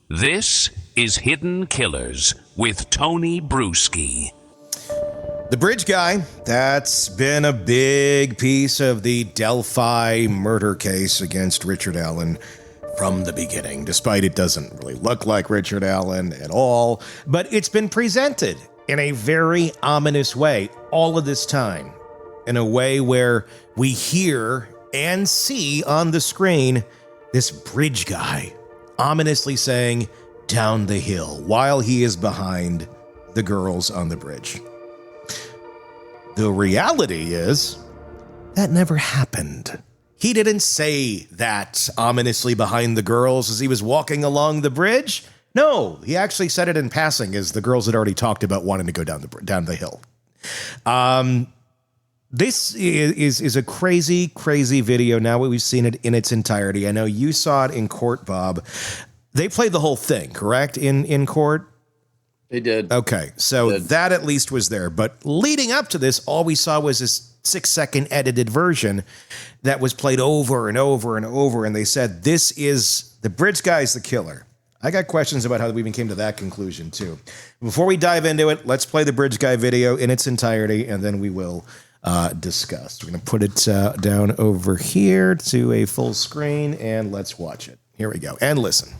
This is Hidden Killers with Tony Bruschi. The bridge guy, that's been a big piece of the Delphi murder case against Richard Allen from the beginning, despite it doesn't really look like Richard Allen at all. But it's been presented in a very ominous way all of this time, in a way where we hear and see on the screen this bridge guy ominously saying, "Down the hill," while he is behind the girls on the bridge. The reality is that never happened. He didn't say that ominously behind the girls as he was walking along the bridge. No, he actually said it in passing, as the girls had already talked about wanting to go down the hill. This is a crazy, crazy video. Now we've seen it in its entirety. I know you saw it in court, Bob. They played the whole thing, correct, in court? They did. Okay, so that at least was there. But leading up to this, all we saw was this 6-second edited version that was played over and over and over. And they said, this is the bridge guy's the killer. I got questions about how we even came to that conclusion, too. Before we dive into it, let's play the bridge guy video in its entirety, and then we will discuss. We're going to put it down over here to a full screen, and let's watch it. Here we go. And listen.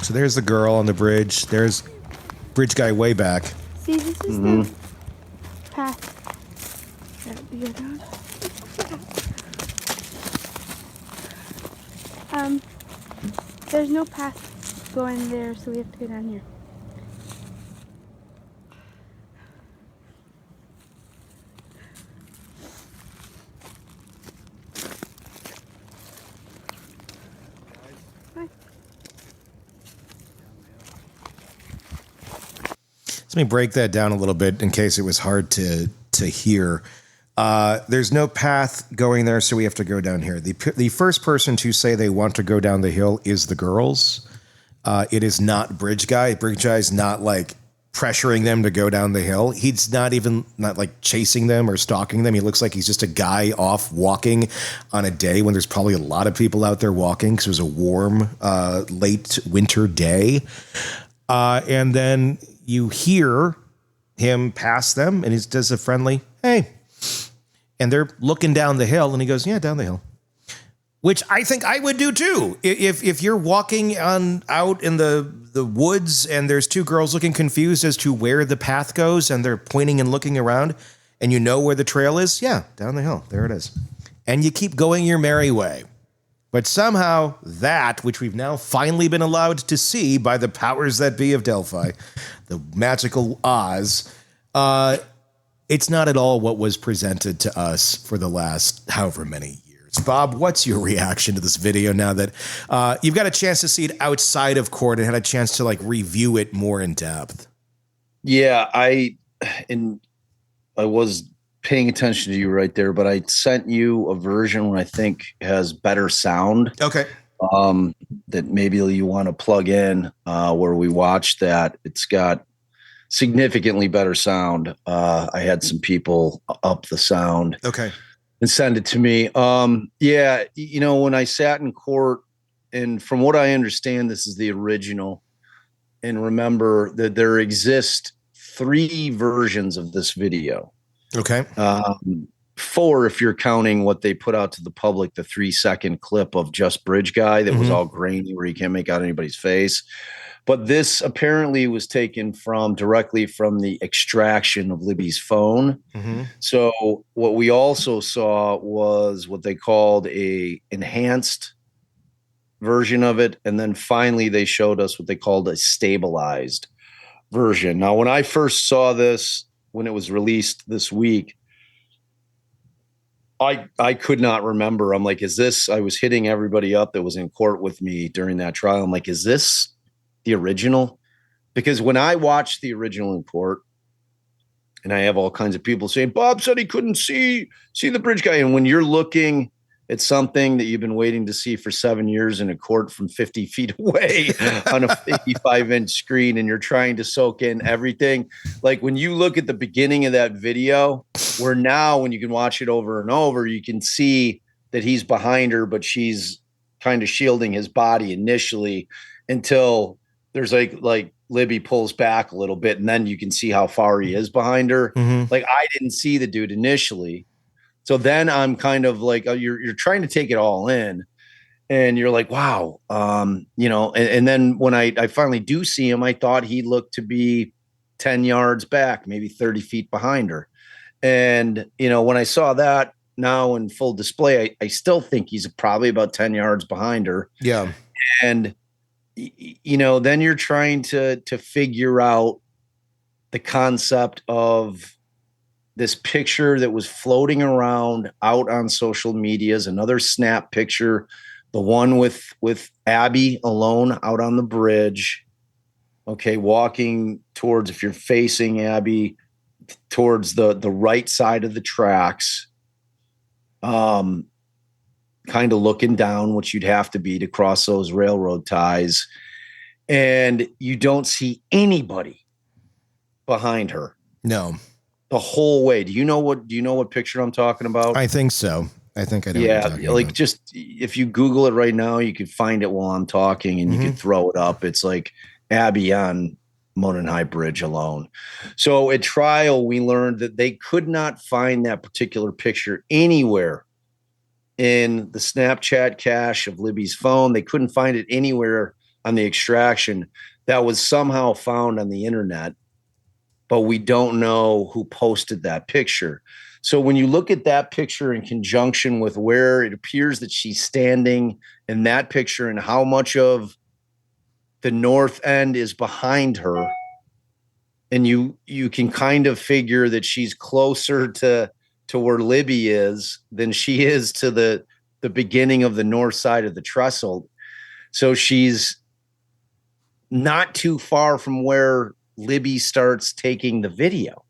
So there's the girl on the bridge. There's bridge guy way back. See, this is the path that we go down. There's no path going there, so we have to go down here. Let me break that down a little bit in case it was hard to hear. There's no path going there, so we have to go down here. The first person to say they want to go down the hill is the girls. It is not Bridge Guy. Bridge Guy is not like pressuring them to go down the hill. He's not like chasing them or stalking them. He looks like he's just a guy off walking on a day when there's probably a lot of people out there walking because it was a warm, late winter day. And then you hear him pass them, and he does a friendly, "Hey." And they're looking down the hill, and he goes, "Yeah, down the hill." Which I think I would do too. If you're walking out in the woods and there's two girls looking confused as to where the path goes, and they're pointing and looking around, and you know where the trail is, yeah, down the hill. There it is. And you keep going your merry way. But somehow that, which we've now finally been allowed to see by the powers that be of Delphi, the magical Oz, it's not at all what was presented to us for the last however many years. Bob, what's your reaction to this video now that you've got a chance to see it outside of court and had a chance to like review it more in depth? Yeah, I was paying attention to you right there, but I sent you a version I think has better sound. Okay. That maybe you want to plug in where we watched that. It's got significantly better sound. I had some people up the sound. Okay. And send it to me. Yeah, when I sat in court, and from what I understand, this is the original. And remember that there exist 3 versions of this video. Okay. 4 if you're counting what they put out to the public, the 3-second clip of just Bridge Guy that was all grainy where you can't make out anybody's face. But this apparently was taken directly from the extraction of Libby's phone. So what we also saw was what they called a enhanced version of it. And then finally they showed us what they called a stabilized version. Now, when I first saw this, when it was released this week, I could not remember. I'm like, I was hitting everybody up that was in court with me during that trial. I'm like, is this the original? Because when I watched the original in court, and I have all kinds of people saying, Bob said he couldn't see the bridge guy. And when you're looking It's something that you've been waiting to see for 7 years in a court from 50 feet away on a 55-inch screen, and you're trying to soak in everything. Like when you look at the beginning of that video, where now when you can watch it over and over, you can see that he's behind her, but she's kind of shielding his body initially until there's like Libby pulls back a little bit, and then you can see how far he is behind her. Mm-hmm. Like I didn't see the dude initially. So then I'm kind of like, you're trying to take it all in, and you're like, wow, and then when I finally do see him, I thought he looked to be 10 yards back, maybe 30 feet behind her. And, when I saw that now in full display, I still think he's probably about 10 yards behind her. Yeah. And, then you're trying to figure out the concept of this picture that was floating around out on social media is another snap picture, the one with Abby alone out on the bridge. Okay, walking towards, if you're facing Abby, towards the right side of the tracks, kind of looking down, which you'd have to be to cross those railroad ties, and you don't see anybody behind her. No. The whole way. Do you know what picture I'm talking about? I think so. I think I know. Yeah, what you're talking like about. just if you Google it right now, you can find it while I'm talking, and you can throw it up. It's like Abby on Motta High Bridge alone. So at trial, we learned that they could not find that particular picture anywhere in the Snapchat cache of Libby's phone. They couldn't find it anywhere on the extraction. That was somehow found on the internet, but we don't know who posted that picture. So when you look at that picture in conjunction with where it appears that she's standing in that picture and how much of the north end is behind her, and you can kind of figure that she's closer to where Libby is than she is to the beginning of the north side of the trestle. So she's not too far from where Libby starts taking the video.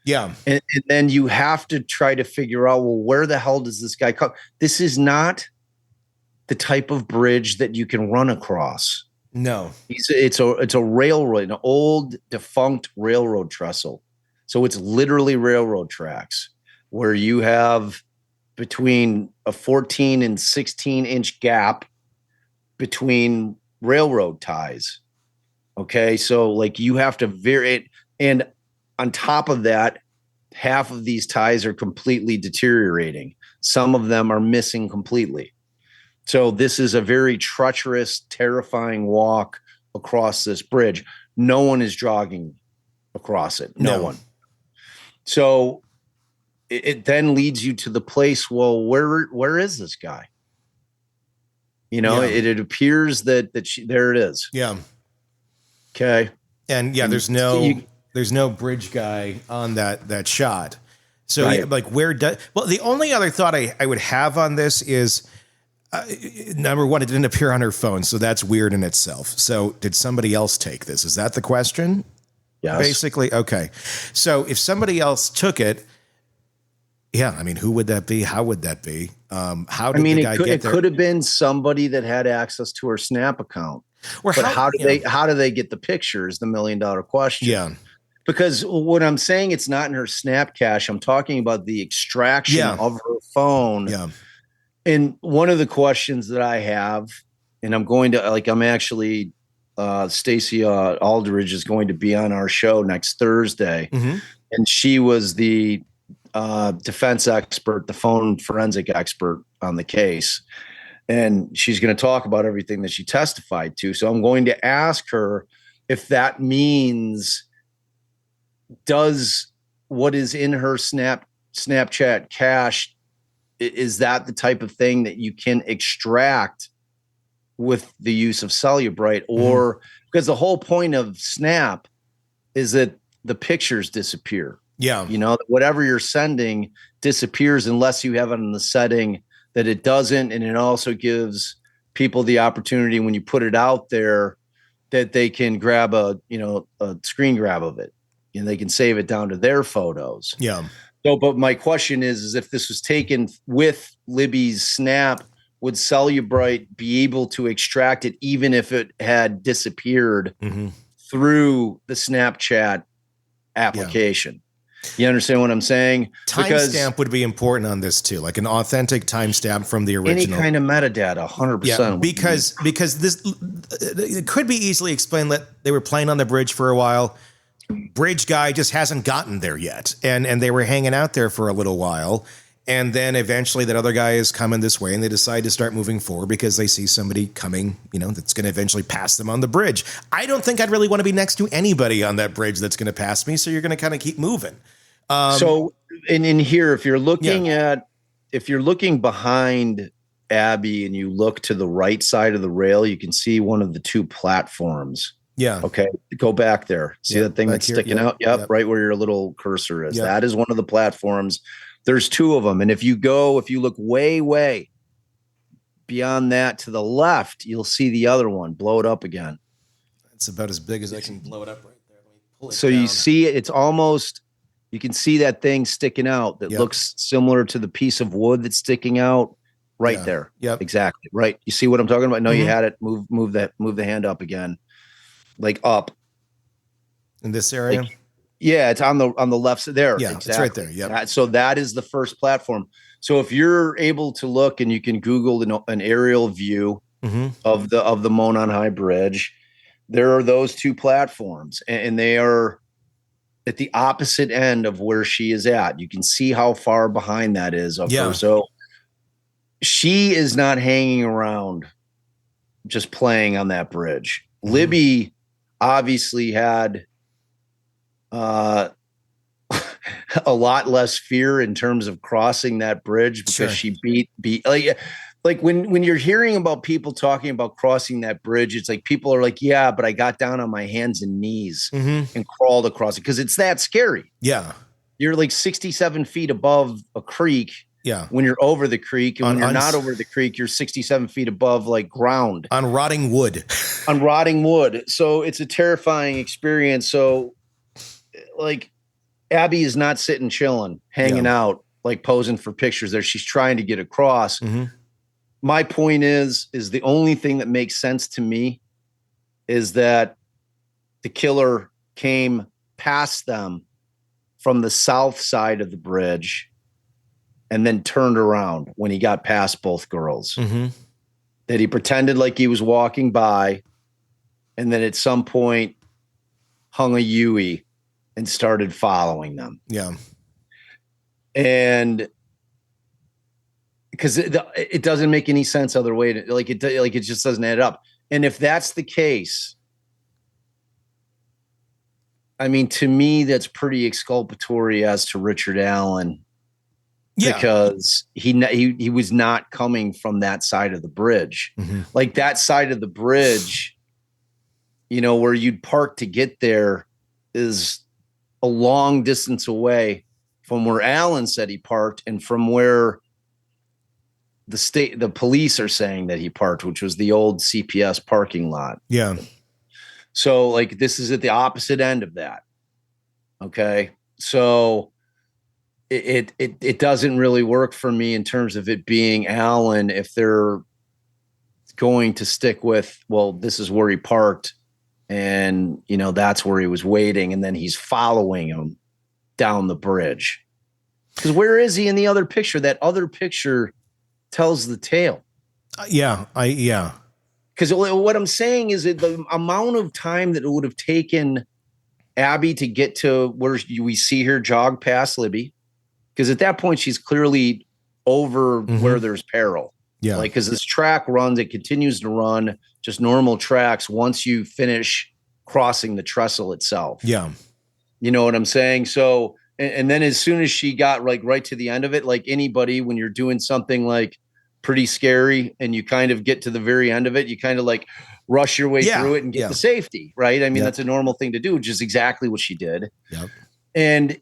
Yeah. And then you have to try to figure out, well, where the hell does this guy come? This is not the type of bridge that you can run across. No. It's a railroad, an old defunct railroad trestle. So it's literally railroad tracks where you have between a 14 and 16-inch gap between railroad ties. Okay, so like you have to vary it, and on top of that, half of these ties are completely deteriorating. Some of them are missing completely. So this is a very treacherous, terrifying walk across this bridge. No one is jogging across it. No one. So it then leads you to the place, well, where is this guy? It appears that there it is. Yeah. Okay. And yeah, there's no bridge guy on that shot. So Right. the only other thought I would have on this is, number one, it didn't appear on her phone. So that's weird in itself. So did somebody else take this? Is that the question? Yes. Basically. Okay. So if somebody else took it, yeah, I mean, who would that be? How would that be? How did the guy get there? It could have been somebody that had access to her Snap account. Or but how do they get the picture is the $1 million question. Yeah. Because what I'm saying, it's not in her Snap cache. I'm talking about the extraction of her phone. Yeah. And one of the questions that I have, and I'm actually Stacey Aldridge is going to be on our show next Thursday. Mm-hmm. And she was the defense expert, the phone forensic expert on the case. And she's going to talk about everything that she testified to. So I'm going to ask her if that means, does what is in her Snapchat cache, is that the type of thing that you can extract with the use of Cellubrite? Or because the whole point of Snap is that the pictures disappear. Yeah. Whatever you're sending disappears unless you have it in the setting that it doesn't. And it also gives people the opportunity when you put it out there that they can grab a screen grab of it, and they can save it down to their photos. Yeah. So, but my question is if this was taken with Libby's snap, would Cellubrite be able to extract it even if it had disappeared through the Snapchat application? You understand what I'm saying? Timestamp would be important on this too, like an authentic timestamp from the original. Any kind of metadata, 100%. Yeah, because this it could be easily explained that they were playing on the bridge for a while. Bridge guy just hasn't gotten there yet, and they were hanging out there for a little while, and then eventually that other guy is coming this way, and they decide to start moving forward because they see somebody coming, that's going to eventually pass them on the bridge. I don't think I'd really want to be next to anybody on that bridge that's going to pass me, so you're going to kind of keep moving. So in here, if you're looking behind Abby and you look to the right side of the rail, you can see one of the two platforms. Yeah. Okay. Go back there. See that thing that's sticking out? Yep. Right where your little cursor is. Yep. That is one of the platforms. There's two of them. And if you look way, way beyond that to the left, you'll see the other one. Blow it up again. It's about as big as I can blow it up right there. Let me pull it so down. You see it. It's almost, you can see that thing sticking out that looks similar to the piece of wood that's sticking out right there. Yep. Exactly. Right. You see what I'm talking about? No, you had it. Move the hand up again. Like up in this area. It's on the left side there. Yeah, exactly. It's right there. Yeah. So that is the first platform. So if you're able to look and you can Google an aerial view of the Monon High Bridge, there are those two platforms, and they are at the opposite end of where she is at. You can see how far behind that is of her. So she is not hanging around just playing on that bridge. Libby obviously had a lot less fear in terms of crossing that bridge because she beat like when you're hearing about people talking about crossing that bridge, it's like people are like, yeah, but I got down on my hands and knees and crawled across it because it's that scary. Yeah. You're like 67 feet above a creek. Yeah. When you're over the creek, and when you're not over the creek, you're 67 feet above like ground. On rotting wood. On rotting wood. So it's a terrifying experience. So like Abby is not sitting chilling, hanging out, like posing for pictures there. She's trying to get across. My point is the only thing that makes sense to me is that the killer came past them from the south side of the bridge and then turned around when he got past both girls. That he pretended like he was walking by, and then at some point hung a Yui and started following them. Yeah. And because it doesn't make any sense other way to, it just doesn't add up. And if that's the case, I mean, to me, that's pretty exculpatory as to Richard Allen. Because he was not coming from that side of the bridge. Like that side of the bridge, where you'd park to get there is a long distance away from where Allen said he parked and from where the police are saying that he parked, which was the old CPS parking lot. Yeah. So like this is at the opposite end of that. Okay. So it doesn't really work for me in terms of it being Allen if they're going to stick with, well, this is where he parked and, that's where he was waiting. And then he's following him down the bridge. Because where is he in the other picture? That other picture tells the tale. Yeah. Because what I'm saying is that the amount of time that it would have taken Abby to get to where we see her jog past Libby, because at that point she's clearly over where there's peril. Yeah. Like, because this track runs, it continues to run just normal tracks once you finish crossing the trestle itself. Yeah. You know what I'm saying? So, and then as soon as she got like right to the end of it, like anybody, when you're doing something like pretty scary and you kind of get to the very end of it, you kind of like rush your way through it and get to safety, right? I mean, that's a normal thing to do, which is exactly what she did. Yep. And,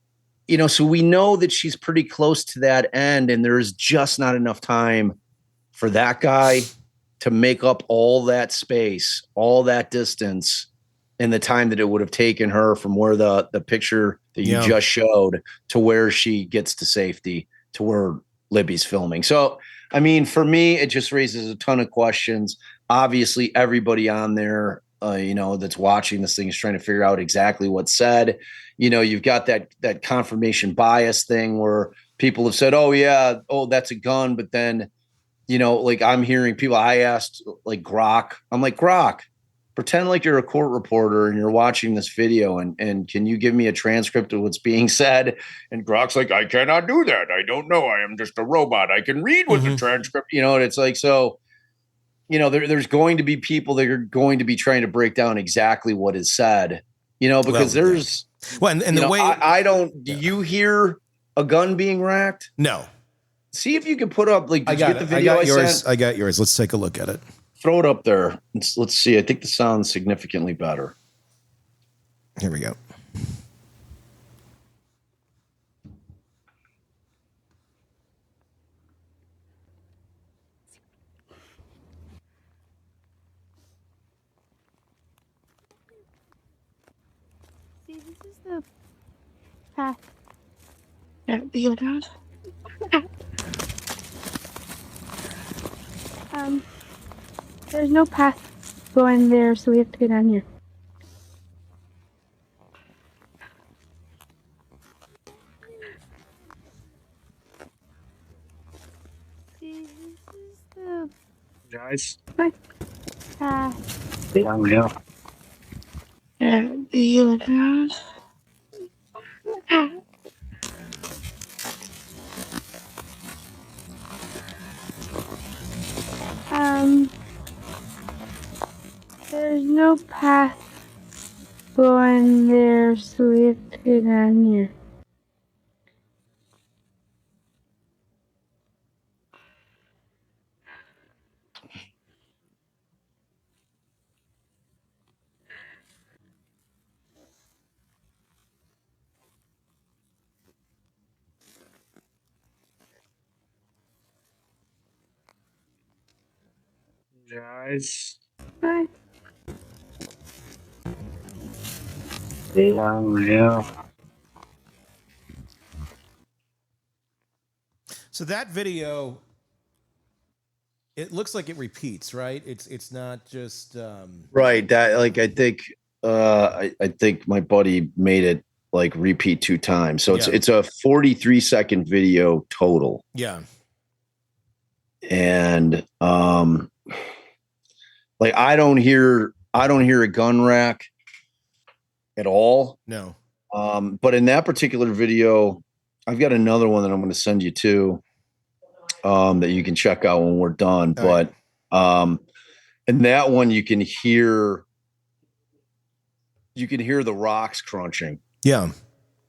so we know that she's pretty close to that end, and there's just not enough time for that guy to make up all that space, all that distance and the time that it would have taken her from where the picture that you just showed to where she gets to safety to where Libby's filming. So, I mean, for me, it just raises a ton of questions. Obviously, everybody on there, that's watching this thing is trying to figure out exactly what's said. You've got that confirmation bias thing where people have said, oh, yeah, that's a gun. But then, like I'm hearing people, I asked like Grok, I'm like, Grok, pretend like you're a court reporter and you're watching this video and can you give me a transcript of what's being said? And Grok's like, I cannot do that. I don't know. I am just a robot. I can read what the transcript, and it's like, so, there's going to be people that are going to be trying to break down exactly what is said, because there's, and the way I don't, do you hear a gun being racked? No. See if you can put up, like, I got yours. I got yours. Let's take a look at it. Throw it up there. Let's see. I think the sound's significantly better. Here we go. See, this is the path. There's no path going there, so we have to go down here. See, this is the Guys. path. Yeah. There's no path going there, so we have to go down here. Guys. Bye. Yeah. So that video, it looks like it repeats, right? It's not just Right. That, like, I think I think my buddy made it like repeat 2 times. So it's a 43-second video total. Yeah. And like I don't hear a gun rack at all. No. But in that particular video, I've got another one that I'm going to send you to that you can check out when we're done. All but in that one you can hear the rocks crunching. Yeah.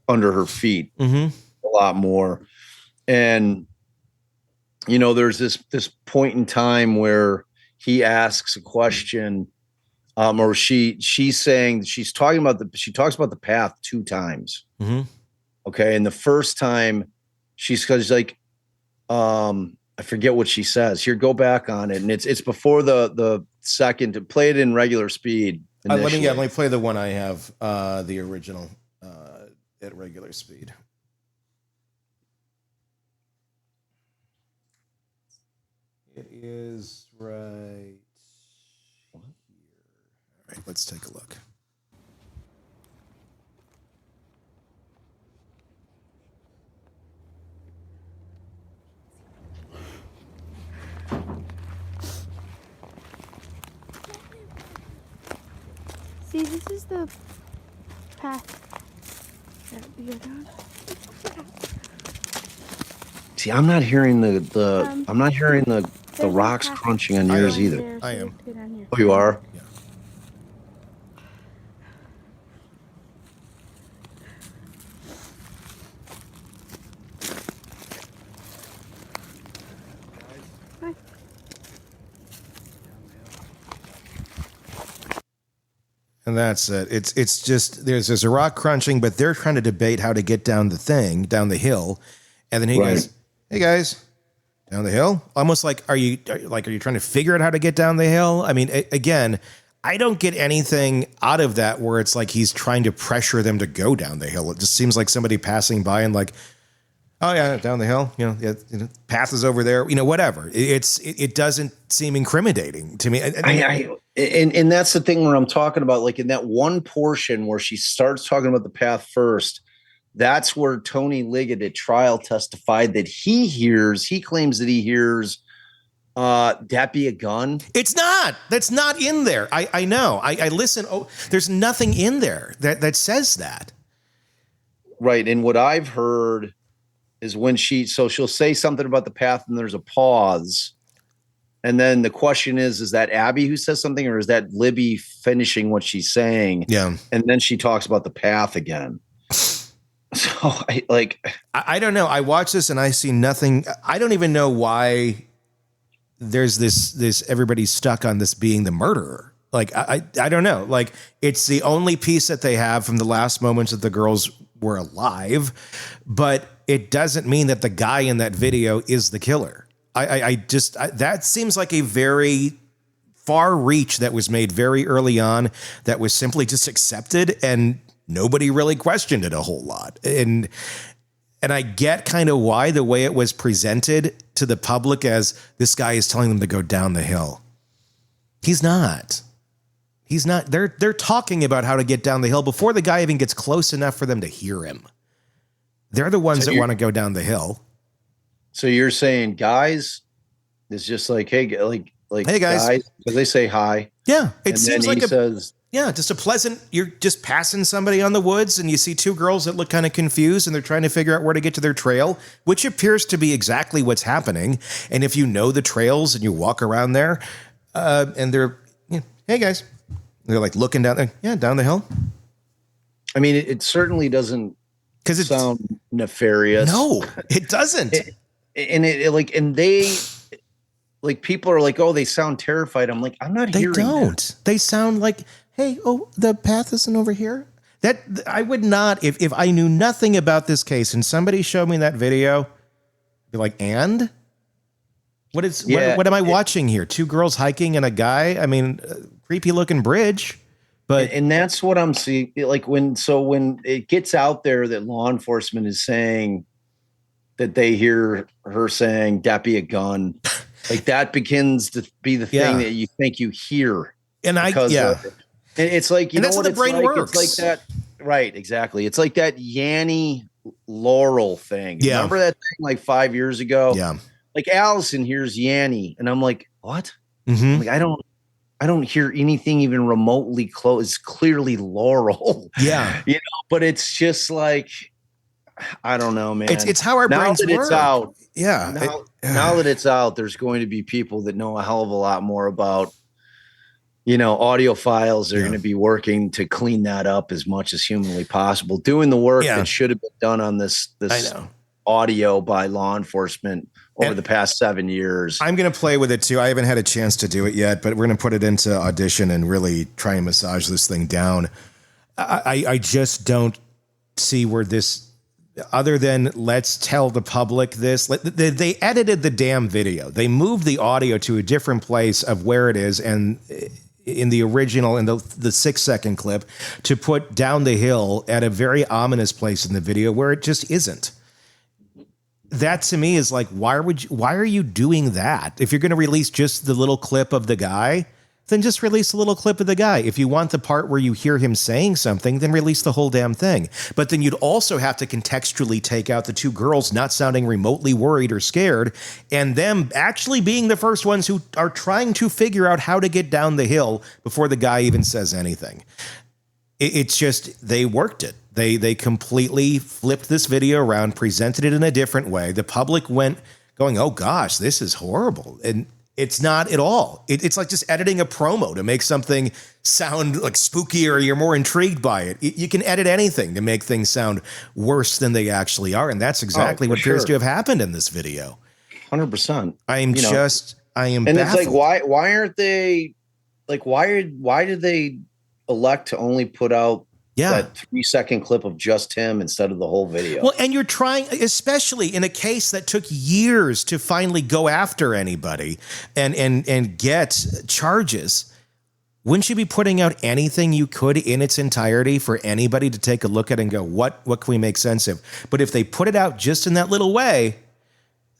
Under her feet. Mm-hmm. A lot more. And there's this point in time where he asks a question, or she's saying she talks about the path 2 times. Mm-hmm. Okay. And the first time she's like, I forget what she says. Here, go back on it. And it's before the second, to play it in regular speed. Let me play the one I have, the original, at regular speed. It is right here. All right, let's take a look. See, this is the path. See, I'm not hearing the rocks crunching on yours either. I am. Oh, you are? Yeah. And that's it. It's just there's a rock crunching, but they're trying to debate how to get down the hill, and then he goes, "Hey guys, down the hill." Almost like, are you trying to figure out how to get down the hill? I mean, again, I don't get anything out of that where it's like he's trying to pressure them to go down the hill. It just seems like somebody passing by and like, oh yeah, down the hill, path is over there, whatever. It doesn't seem incriminating to me. And that's the thing where I'm talking about, like in that one portion where she starts talking about the path first, that's where Tony Liggett at trial testified that he claims that he hears that be a gun. It's not. That's not in there. I know. I listen. Oh, there's nothing in there that says that. Right. And what I've heard is when she'll say something about the path and there's a pause. And then the question is that Abby who says something, or is that Libby finishing what she's saying? Yeah. And then she talks about the path again. So I don't know. I watch this and I see nothing. I don't even know why there's this everybody's stuck on this being the murderer. Like, I don't know. Like, it's the only piece that they have from the last moments that the girls were alive, but it doesn't mean that the guy in that video is the killer. That seems like a very far reach that was made very early on that was simply just accepted and nobody really questioned it a whole lot. And I get kind of why the way it was presented to the public as this guy is telling them to go down the hill. He's not. They're talking about how to get down the hill before the guy even gets close enough for them to hear him. They're the ones that want to go down the hill. So you're saying guys is just like, hey guys, because they say hi. Yeah. It seems like says, just a pleasant, you're just passing somebody on the woods and you see two girls that look kind of confused and they're trying to figure out where to get to their trail, which appears to be exactly what's happening. And if you know the trails and you walk around there and they're, hey guys, they're like looking down there. Yeah. Down the hill. I mean, it certainly doesn't sound nefarious. No, it doesn't. People are like, oh, they sound terrified. I'm like, I'm not hearing that. They don't. They sound like, hey, oh, the path isn't over here. That I would not, if I knew nothing about this case and somebody showed me that video, I'd be like, and? What am I watching here? Two girls hiking and a guy? I mean, creepy looking bridge. And that's what I'm seeing. Like when it gets out there that law enforcement is saying that they hear her saying, that be a gun. Like that begins to be the thing that you think you hear. And it's like, that's how the brain works. It's like that. Right. Exactly. It's like that Yanny Laurel thing. Yeah. Remember that thing like 5 years ago? Yeah. Like Allison hears Yanny and I'm like, what? Mm-hmm. Like, I don't hear anything even remotely close. It's clearly Laurel. Yeah. But it's just like, I don't know, man. It's how our brains work. It's out. Yeah. Now that it's out, there's going to be people that know a hell of a lot more about, audio files. They're going to be working to clean that up as much as humanly possible, doing the work that should have been done on this audio by law enforcement over the past 7 years. I'm going to play with it too. I haven't had a chance to do it yet, but we're going to put it into Audition and really try and massage this thing down. I just don't see where this, other than let's tell the public this. They edited the damn video. They moved the audio to a different place of where it is, and in the original, in the 6-second clip, to put down the hill at a very ominous place in the video where it just isn't. That to me is like, why are you doing that? If you're going to release just the little clip of the guy, then just release a little clip of the guy. If you want the part where you hear him saying something, then release the whole damn thing. But then you'd also have to contextually take out the two girls not sounding remotely worried or scared, and them actually being the first ones who are trying to figure out how to get down the hill before the guy even says anything. It's just, they worked it. They completely flipped this video around, presented it in a different way. The public went going, oh gosh, this is horrible. And it's not at all. It's like just editing a promo to make something sound like spooky or you're more intrigued by it. You can edit anything to make things sound worse than they actually are. And that's exactly what appears to have happened in this video. 100%. I am and baffled. It's like, why aren't they like, why did they elect to only put out that 3-second clip of just him instead of the whole video? Well, and you're trying, especially in a case that took years to finally go after anybody and get charges. wouldn't you be putting out anything you could in its entirety for anybody to take a look at and go, what can we make sense of? But if they put it out just in that little way,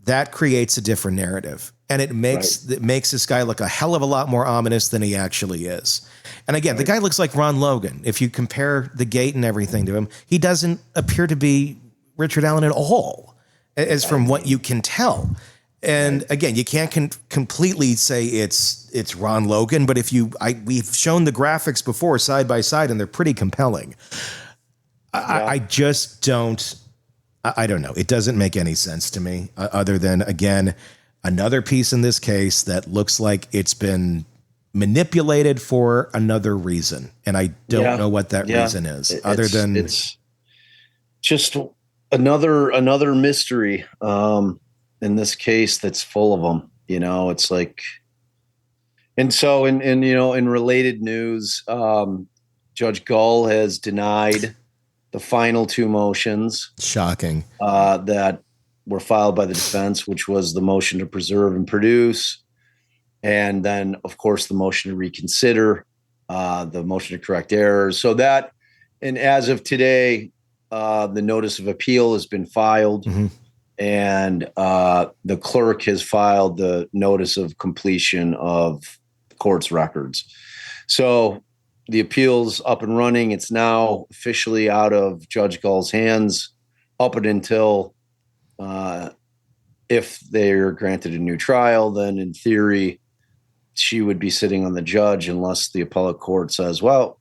that creates a different narrative. And it makes this guy look a hell of a lot more ominous than he actually is. And again, the guy looks like Ron Logan. If you compare the gait and everything to him, he doesn't appear to be Richard Allen at all, as from what you can tell. And again, you can't completely say it's Ron Logan, but we've shown the graphics before side by side, and they're pretty compelling. I just don't. I don't know. It doesn't make any sense to me, other than, again, another piece in this case that looks like it's been manipulated for another reason, and I don't know what that reason is. It's just another mystery. In this case, that's full of them, it's like, and so in related news, Judge Gull has denied the final two motions. Shocking. That were filed by the defense, which was the motion to preserve and produce. And then of course the motion to reconsider, the motion to correct errors. So that, and as of today, the notice of appeal has been filed. Mm-hmm. And the clerk has filed the notice of completion of the court's records. So the appeal's up and running. It's now officially out of Judge Gull's hands up and until if they're granted a new trial, then in theory, she would be sitting on the judge unless the appellate court says, well,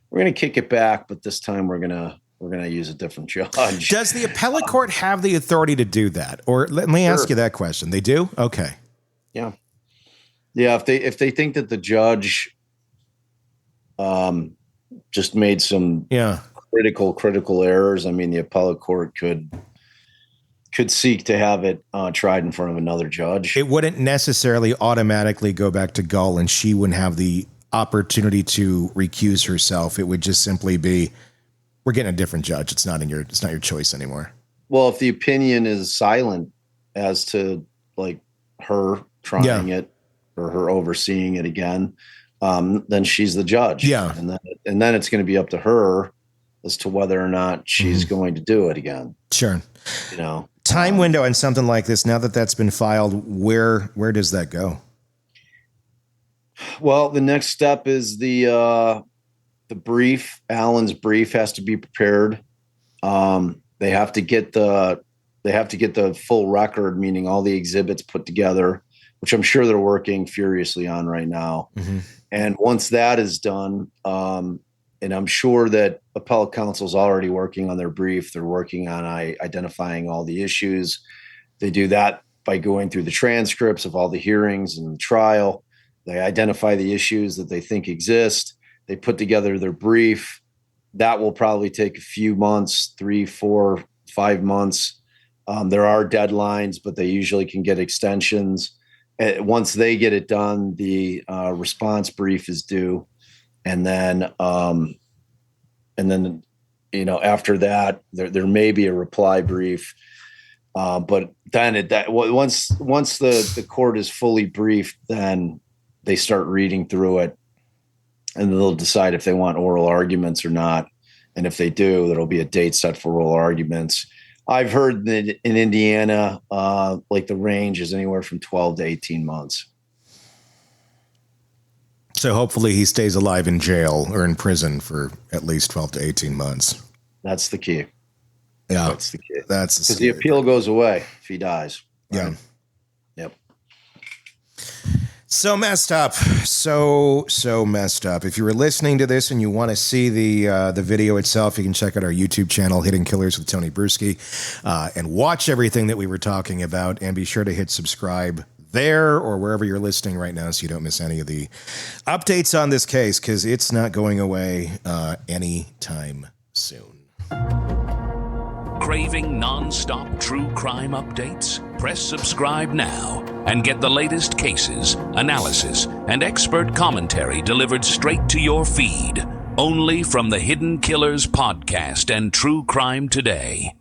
we're going to kick it back, but this time we're going to use a different judge. Does the appellate court have the authority to do that? Or let me ask you that question. They do? Okay. Yeah. Yeah. If they think that the judge just made some critical errors, I mean, the appellate court could seek to have it tried in front of another judge. It wouldn't necessarily automatically go back to Gull, and she wouldn't have the opportunity to recuse herself. It would just simply be, we're getting a different judge. It's not your choice anymore. Well, if the opinion is silent as to like her trying it or her overseeing it again, then she's the judge. Yeah. And then it's going to be up to her as to whether or not she's going to do it again. Sure. Time window on something like this, now that that's been filed, where does that go? Well, the next step is the brief. Allen's brief has to be prepared. They have to get the full record, meaning all the exhibits put together, which I'm sure they're working furiously on right now. Mm-hmm. And once that is done, and I'm sure that appellate counsel is already working on their brief. They're working on identifying all the issues. They do that by going through the transcripts of all the hearings and the trial. They identify the issues that they think exist. They put together their brief. That will probably take a few months, 3, 4, 5 months. There are deadlines, but they usually can get extensions. Once they get it done, the response brief is due. And then after that, there may be a reply brief. But then once the court is fully briefed, then they start reading through it, and they'll decide if they want oral arguments or not. And if they do, there'll be a date set for oral arguments. I've heard that in Indiana, like the range is anywhere from 12 to 18 months. So hopefully he stays alive in jail or in prison for at least 12 to 18 months. That's the key. Yeah. That's the key. That's because the appeal goes away if he dies. Right? Yeah. Yep. So messed up. So messed up. If you were listening to this and you want to see the video itself, you can check out our YouTube channel, Hidden Killers with Tony Bruschi, and watch everything that we were talking about. And be sure to hit subscribe there or wherever you're listening right now so you don't miss any of the updates on this case, because it's not going away anytime soon. Craving non-stop true crime updates? Press subscribe now and get the latest cases, analysis, and expert commentary delivered straight to your feed. Only from the Hidden Killers podcast and True Crime Today.